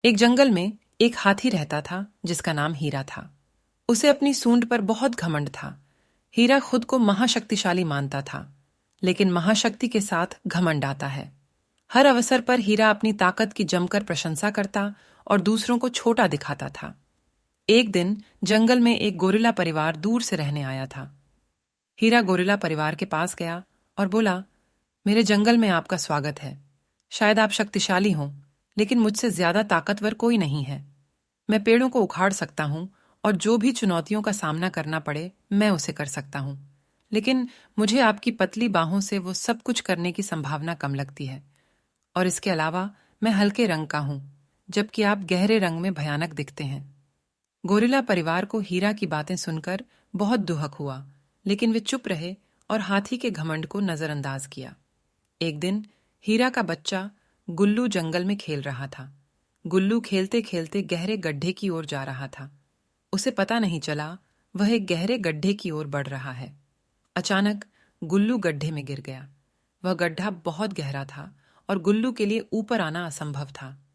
एक जंगल में एक हाथी रहता था जिसका नाम हीरा था। उसे अपनी सूंड पर बहुत घमंड था। हीरा खुद को महाशक्तिशाली मानता था, लेकिन महाशक्ति के साथ घमंड आता है। हर अवसर पर हीरा अपनी ताकत की जमकर प्रशंसा करता और दूसरों को छोटा दिखाता था। एक दिन जंगल में एक गोरिल्ला परिवार दूर से रहने आया था। हीरा गोरिल्ला परिवार के पास गया और बोला, मेरे जंगल में आपका स्वागत है। शायद आप शक्तिशाली हों, लेकिन मुझसे ज्यादा ताकतवर कोई नहीं है। मैं पेड़ों को उखाड़ सकता हूं और जो भी चुनौतियों का सामना करना पड़े मैं उसे कर सकता हूं। लेकिन मुझे आपकी पतली बाहों से वो सब कुछ करने की संभावना कम लगती है। और इसके अलावा मैं हल्के रंग का हूं, जबकि आप गहरे रंग में भयानक दिखते हैं। गोरिल्ला परिवार को हीरा की बातें सुनकर बहुत दुहक हुआ, लेकिन वे चुप रहे और हाथी के घमंड को नजरअंदाज किया। एक दिन हीरा का बच्चा गुल्लू जंगल में खेल रहा था। गुल्लू खेलते खेलते गहरे गड्ढे की ओर जा रहा था। उसे पता नहीं चला वह एक गहरे गड्ढे की ओर बढ़ रहा है। अचानक गुल्लू गड्ढे में गिर गया। वह गड्ढा बहुत गहरा था और गुल्लू के लिए ऊपर आना असंभव था।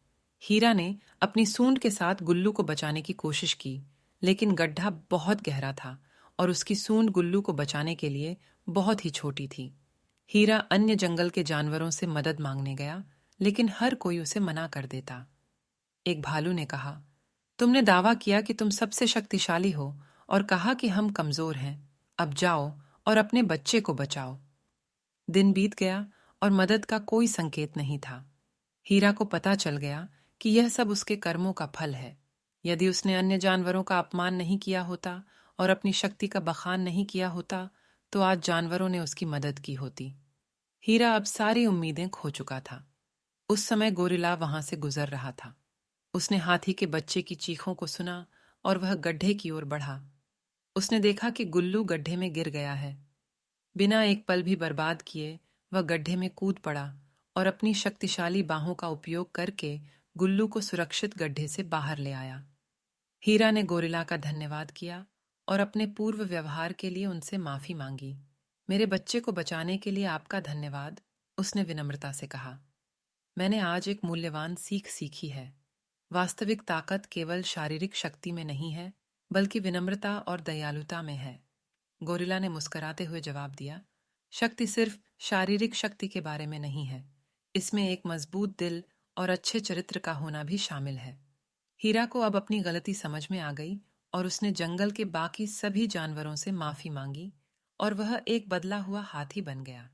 हीरा ने अपनी सूंड के साथ गुल्लू को बचाने की कोशिश की, लेकिन गड्ढा बहुत गहरा था और उसकी सूंड गुल्लू को बचाने के लिए बहुत ही छोटी थी। हीरा अन्य जंगल के जानवरों से मदद मांगने गया, लेकिन हर कोई उसे मना कर देता। एक भालू ने कहा, तुमने दावा किया कि तुम सबसे शक्तिशाली हो और कहा कि हम कमजोर हैं। अब जाओ और अपने बच्चे को बचाओ। दिन बीत गया और मदद का कोई संकेत नहीं था। हीरा को पता चल गया कि यह सब उसके कर्मों का फल है। यदि उसने अन्य जानवरों का अपमान नहीं किया होता और अपनी शक्ति का बखान नहीं किया होता, तो आज जानवरों ने उसकी मदद की होती। हीरा अब सारी उम्मीदें खो चुका था। उस समय गोरिल्ला वहां से गुजर रहा था। उसने हाथी के बच्चे की चीखों को सुना और वह गड्ढे की ओर बढ़ा। उसने देखा कि गुल्लू गड्ढे में गिर गया है। बिना एक पल भी बर्बाद किए वह गड्ढे में कूद पड़ा और अपनी शक्तिशाली बाहों का उपयोग करके गुल्लू को सुरक्षित गड्ढे से बाहर ले आया। हीरा ने गोरिल्ला का धन्यवाद किया और अपने पूर्व व्यवहार के लिए उनसे माफी मांगी। मेरे बच्चे को बचाने के लिए आपका धन्यवाद, उसने विनम्रता से कहा। मैंने आज एक मूल्यवान सीख सीखी है। वास्तविक ताकत केवल शारीरिक शक्ति में नहीं है, बल्कि विनम्रता और दयालुता में है। गोरिल्ला ने मुस्कुराते हुए जवाब दिया, शक्ति सिर्फ शारीरिक शक्ति के बारे में नहीं है। इसमें एक मजबूत दिल और अच्छे चरित्र का होना भी शामिल है। हीरा को अब अपनी गलती समझ में आ गई और उसने जंगल के बाकी सभी जानवरों से माफी मांगी और वह एक बदला हुआ हाथी बन गया।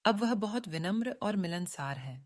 अब वह बहुत विनम्र और मिलनसार है।